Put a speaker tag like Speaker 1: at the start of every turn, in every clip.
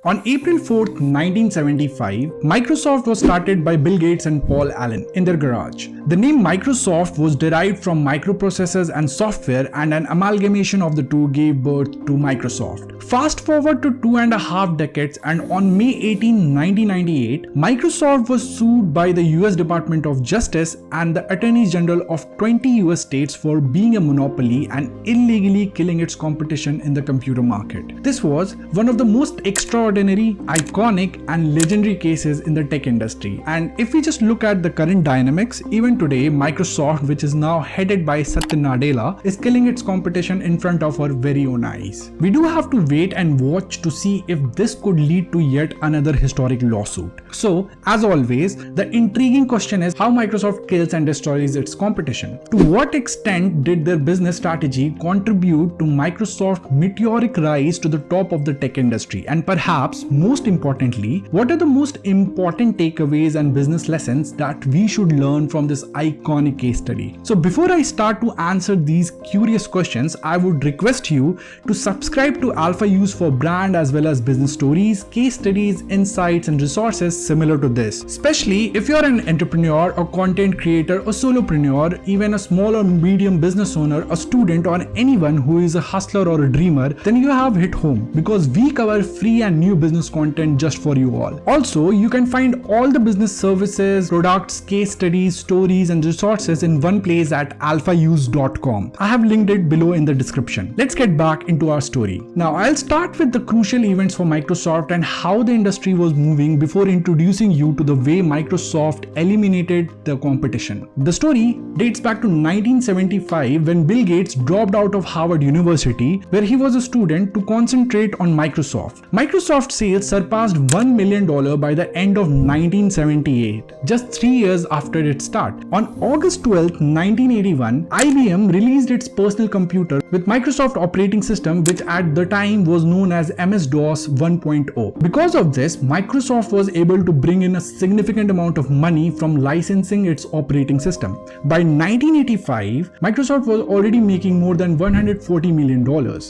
Speaker 1: On April 4th, 1975, Microsoft was started by Bill Gates and Paul Allen in their garage. The name Microsoft was derived from microprocessors and software, and an amalgamation of the two gave birth to Microsoft. Fast forward to 2.5 decades, and on May 18, 1998, Microsoft was sued by the US Department of Justice and the Attorneys General of 20 US states for being a monopoly and illegally killing its competition in the computer market. This was one of the most extraordinary, iconic, and legendary cases in the tech industry. And if we just look at the current dynamics, even today, Microsoft, which is now headed by Satya Nadella, is killing its competition in front of our very own eyes. We do have to wait and watch to see if this could lead to yet another historic lawsuit. So, as always, the intriguing question is how Microsoft kills and destroys its competition. To what extent did their business strategy contribute to Microsoft's meteoric rise to the top of the tech industry? And perhaps most importantly, what are the most important takeaways and business lessons that we should learn from this iconic case study? So before I start to answer these curious questions, I would request you to subscribe to Alphause for brand as well as business stories, case studies, insights, and resources similar to this. Especially if you're an entrepreneur, a content creator, a solopreneur, even a small or medium business owner, a student, or anyone who is a hustler or a dreamer, then you have hit home, because we cover free and new business content just for you all. Also, you can find all the business services, products, case studies, stories, and resources in one place at alphause.com. I have linked it below in the description. Let's get back into our story. Now, I'll start with the crucial events for Microsoft and how the industry was moving before introducing you to the way Microsoft eliminated the competition. The story dates back to 1975 when Bill Gates dropped out of Harvard University, where he was a student, to concentrate on Microsoft. Microsoft sales surpassed $1 million by the end of 1978, just 3 years after its start. On August 12, 1981, IBM released its personal computer with Microsoft operating system, which at the time was known as MS-DOS 1.0. Because of this, Microsoft was able to bring in a significant amount of money from licensing its operating system. By 1985, Microsoft was already making more than $140 million.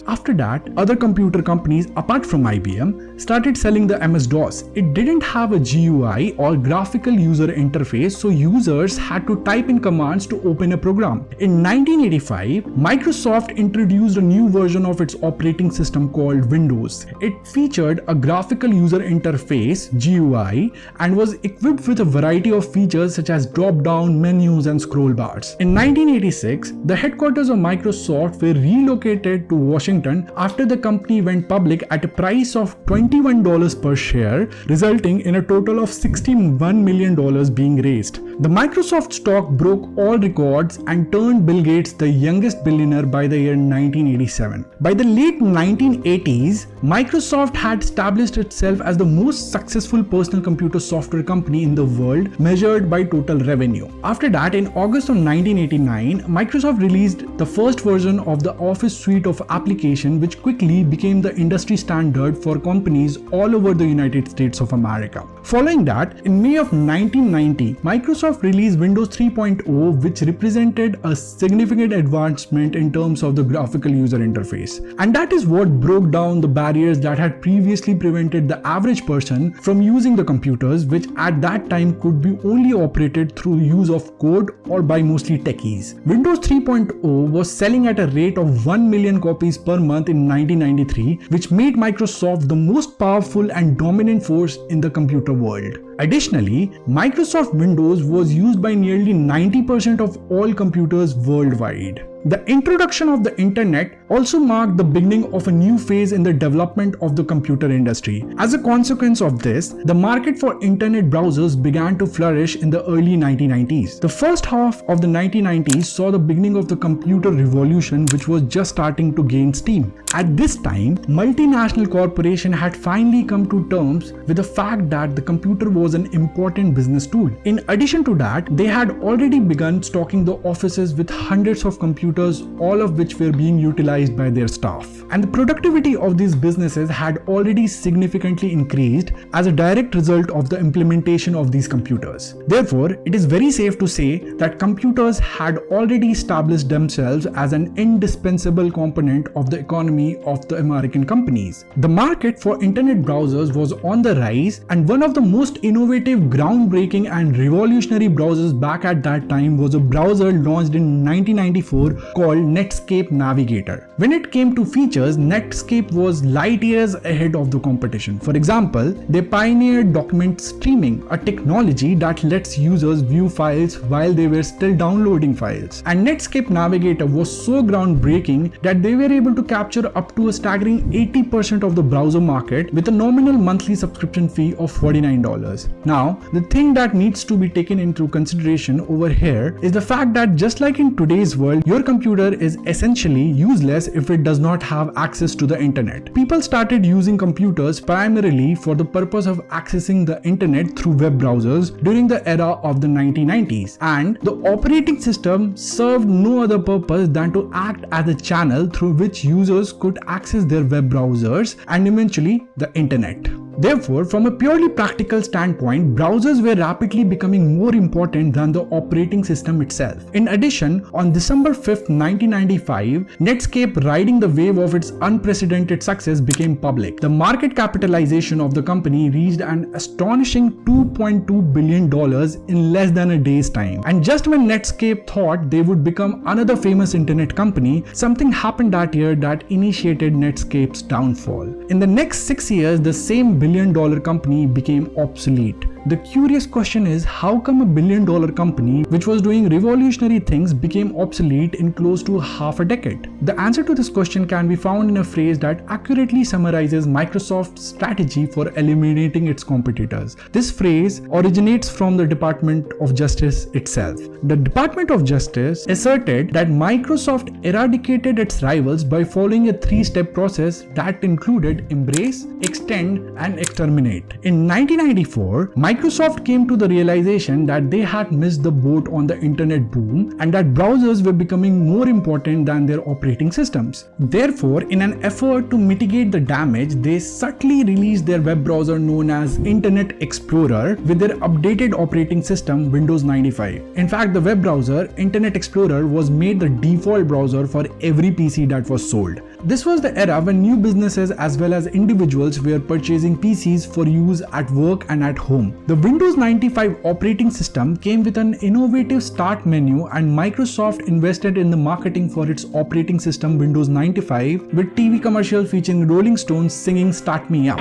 Speaker 1: After that, other computer companies apart from IBM started selling the MS-DOS. It didn't have a GUI or graphical user interface, so users had to type in commands to open a program. In 1985, Microsoft introduced a new version of its operating system called Windows. It featured a graphical user interface (GUI) and was equipped with a variety of features such as drop-down menus and scroll bars. In 1986, the headquarters of Microsoft were relocated to Washington after the company went public at a price of $21 per share, resulting in a total of $61 million being raised. The Microsoft stock broke all records and turned Bill Gates the youngest billionaire by the year 1987. By the late 1980s, Microsoft had established itself as the most successful personal computer software company in the world, measured by total revenue. After that, in August of 1989, Microsoft released the first version of the Office suite of applications, which quickly became the industry standard for companies all over the United States of America. Following that, in May of 1990, Microsoft released Windows 3.0, which represented a significant advancement in terms of the graphical user interface. And that is what broke down the barriers that had previously prevented the average person from using the computers, which at that time could be only operated through use of code or by mostly techies. Windows 3.0 was selling at a rate of 1 million copies per month in 1993, which made Microsoft the most powerful and dominant force in the computer world. Additionally, Microsoft Windows was used by nearly 90% of all computers worldwide. The introduction of the internet also marked the beginning of a new phase in the development of the computer industry. As a consequence of this, the market for internet browsers began to flourish in the early 1990s. The first half of the 1990s saw the beginning of the computer revolution, which was just starting to gain steam. At this time, multinational corporations had finally come to terms with the fact that the computer was was an important business tool. In addition to that, they had already begun stocking the offices with hundreds of computers, all of which were being utilized by their staff. And the productivity of these businesses had already significantly increased as a direct result of the implementation of these computers. Therefore, it is very safe to say that computers had already established themselves as an indispensable component of the economy of the American companies. The market for internet browsers was on the rise, and one of the most innovative, groundbreaking and revolutionary browsers back at that time was a browser launched in 1994 called Netscape Navigator. When it came to features, Netscape was light years ahead of the competition. For example, they pioneered document streaming, a technology that lets users view files while they were still downloading files. And Netscape Navigator was so groundbreaking that they were able to capture up to a staggering 80% of the browser market with a nominal monthly subscription fee of $49. Now, the thing that needs to be taken into consideration over here is the fact that just like in today's world, your computer is essentially useless if it does not have access to the internet. People started using computers primarily for the purpose of accessing the internet through web browsers during the era of the 1990s, and the operating system served no other purpose than to act as a channel through which users could access their web browsers and eventually the internet. Therefore, from a purely practical standpoint, browsers were rapidly becoming more important than the operating system itself. In addition, on December 5th, 1995, Netscape, riding the wave of its unprecedented success, became public. The market capitalization of the company reached an astonishing $2.2 billion in less than a day's time. And just when Netscape thought they would become another famous internet company, something happened that year that initiated Netscape's downfall. In the next 6 years, the same billion-dollar company became obsolete. The curious question is, how come a billion-dollar company which was doing revolutionary things became obsolete in close to half a decade? The answer to this question can be found in a phrase that accurately summarizes Microsoft's strategy for eliminating its competitors. This phrase originates from the Department of Justice itself. The Department of Justice asserted that Microsoft eradicated its rivals by following a three-step process that included embrace, extend, and exterminate. In 1994, Microsoft came to the realization that they had missed the boat on the internet boom and that browsers were becoming more important than their operating systems. Therefore, in an effort to mitigate the damage, they subtly released their web browser known as Internet Explorer with their updated operating system Windows 95. In fact, the web browser Internet Explorer was made the default browser for every PC that was sold. This was the era when new businesses as well as individuals were purchasing PCs for use at work and at home. The Windows 95 operating system came with an innovative start menu, and Microsoft invested in the marketing for its operating system Windows 95 with TV commercials featuring Rolling Stones singing "Start Me Up."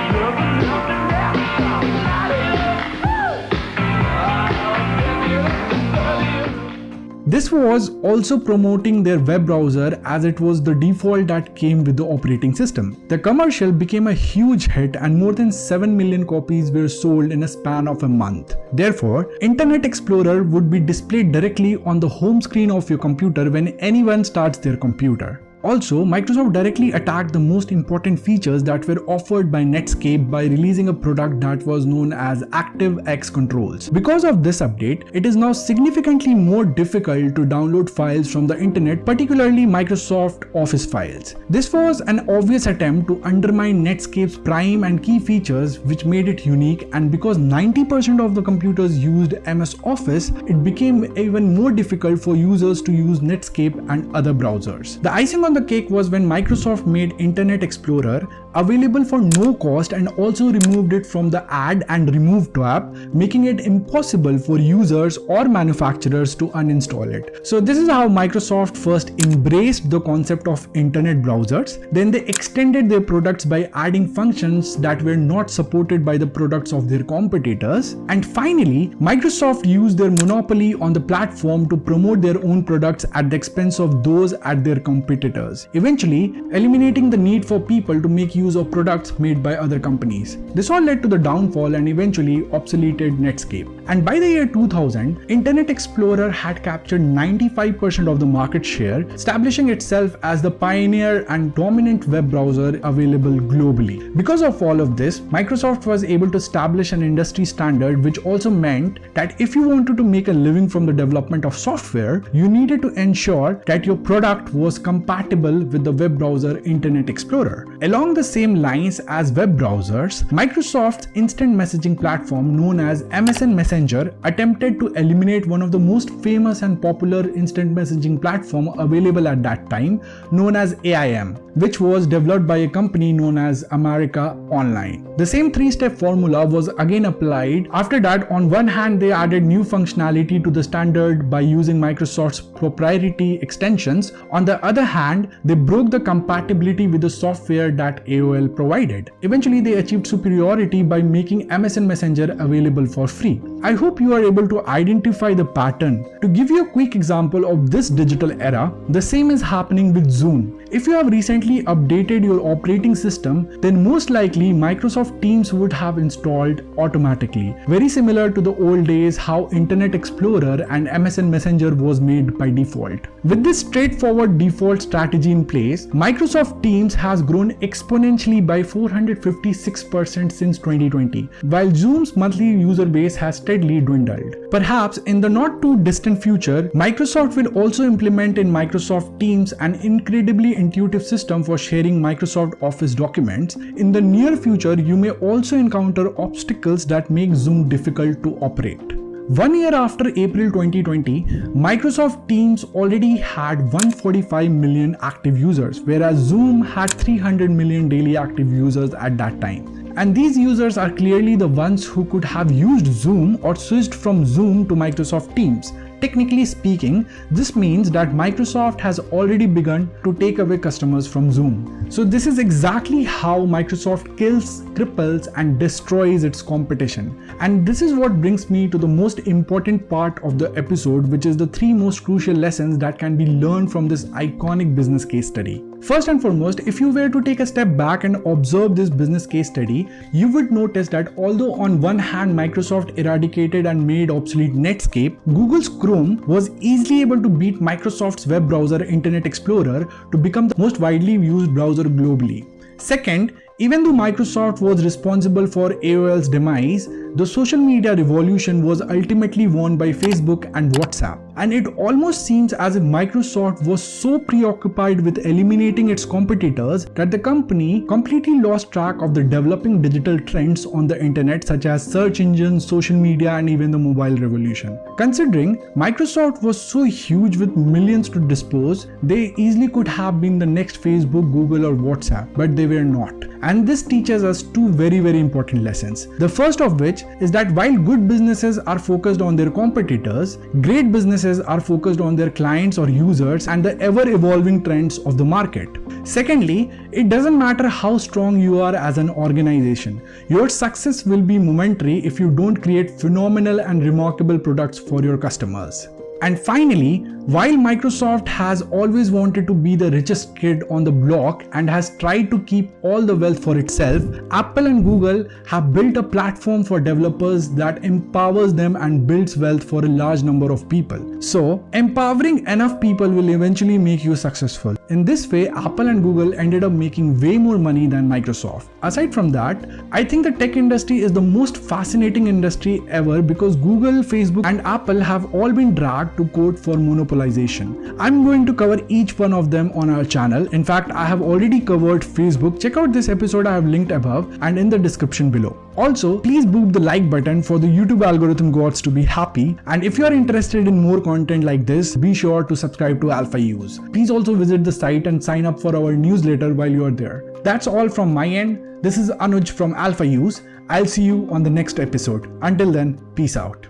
Speaker 1: This was also promoting their web browser as it was the default that came with the operating system. The commercial became a huge hit and more than 7 million copies were sold in a span of a month. Therefore, Internet Explorer would be displayed directly on the home screen of your computer when anyone starts their computer. Also, Microsoft directly attacked the most important features that were offered by Netscape by releasing a product that was known as ActiveX Controls. Because of this update, it is now significantly more difficult to download files from the internet, particularly Microsoft Office files. This was an obvious attempt to undermine Netscape's prime and key features, which made it unique, and because 90% of the computers used MS Office, it became even more difficult for users to use Netscape and other browsers. The icing on the cake was when Microsoft made Internet Explorer available for no cost and also removed it from the Add and Remove tab, making it impossible for users or manufacturers to uninstall it. So this is how Microsoft first embraced the concept of internet browsers. Then they extended their products by adding functions that were not supported by the products of their competitors. And finally, Microsoft used their monopoly on the platform to promote their own products at the expense of those at their competitors. competitors, eventually eliminating the need for people to make use of products made by other companies. This all led to the downfall and eventually obsoleted Netscape. And by the year 2000, Internet Explorer had captured 95% of the market share, establishing itself as the pioneer and dominant web browser available globally. Because of all of this, Microsoft was able to establish an industry standard, which also meant that if you wanted to make a living from the development of software, you needed to ensure that your product was compatible with the web browser Internet Explorer. Along the same lines as web browsers, Microsoft's instant messaging platform known as MSN Messenger attempted to eliminate one of the most famous and popular instant messaging platform available at that time, known as AIM, which was developed by a company known as America Online. The same three-step formula was again applied. After that, on one hand, they added new functionality to the standard by using Microsoft's proprietary extensions. On the other hand, they broke the compatibility with the software that AOL provided. Eventually, they achieved superiority by making MSN Messenger available for free. I hope you are able to identify the pattern. To give you a quick example of this digital era, the same is happening with Zoom. If you have recently updated your operating system, then most likely Microsoft Teams would have installed automatically. Very similar to the old days how Internet Explorer and MSN Messenger was made by default. With this straightforward default strategy in place, Microsoft Teams has grown exponentially by 456% since 2020, while Zoom's monthly user base has steadily dwindled. Perhaps in the not too distant future, Microsoft will also implement in Microsoft Teams an incredibly intuitive system for sharing Microsoft Office documents. In the near future, you may also encounter obstacles that make Zoom difficult to operate. 1 year after April 2020, Microsoft Teams already had 145 million active users, whereas Zoom had 300 million daily active users at that time. And these users are clearly the ones who could have used Zoom or switched from Zoom to Microsoft Teams. Technically speaking, this means that Microsoft has already begun to take away customers from Zoom. So this is exactly how Microsoft kills, cripples, and destroys its competition. And this is what brings me to the most important part of the episode, which is the 3 most crucial lessons that can be learned from this iconic business case study. First and foremost, if you were to take a step back and observe this business case study, you would notice that although on one hand Microsoft eradicated and made obsolete Netscape, Google's Chrome was easily able to beat Microsoft's web browser Internet Explorer to become the most widely used browser globally. Second, even though Microsoft was responsible for AOL's demise, the social media revolution was ultimately won by Facebook and WhatsApp. And it almost seems as if Microsoft was so preoccupied with eliminating its competitors that the company completely lost track of the developing digital trends on the internet, such as search engines, social media, and even the mobile revolution. Considering Microsoft was so huge with millions to dispose, they easily could have been the next Facebook, Google, or WhatsApp, but they were not. And this teaches us 2 very important lessons. The first of which is that while good businesses are focused on their competitors, great businesses are focused on their clients or users and the ever-evolving trends of the market. Secondly, it doesn't matter how strong you are as an organization. Your success will be momentary if you don't create phenomenal and remarkable products for your customers. And finally, while Microsoft has always wanted to be the richest kid on the block and has tried to keep all the wealth for itself, Apple and Google have built a platform for developers that empowers them and builds wealth for a large number of people. So, empowering enough people will eventually make you successful. In this way, Apple and Google ended up making way more money than Microsoft. Aside from that, I think the tech industry is the most fascinating industry ever because Google, Facebook, and Apple have all been dragged to court for monopolization. I'm going to cover each one of them on our channel. In fact, I have already covered Facebook. Check out this episode I have linked above and in the description below. Also, please boop the like button for the YouTube algorithm gods to be happy. And if you are interested in more content like this, be sure to subscribe to Alphause. Please also visit the site and sign up for our newsletter while you are there. That's all from my end. This is Anuj from Alphause. I'll see you on the next episode. Until then, peace out.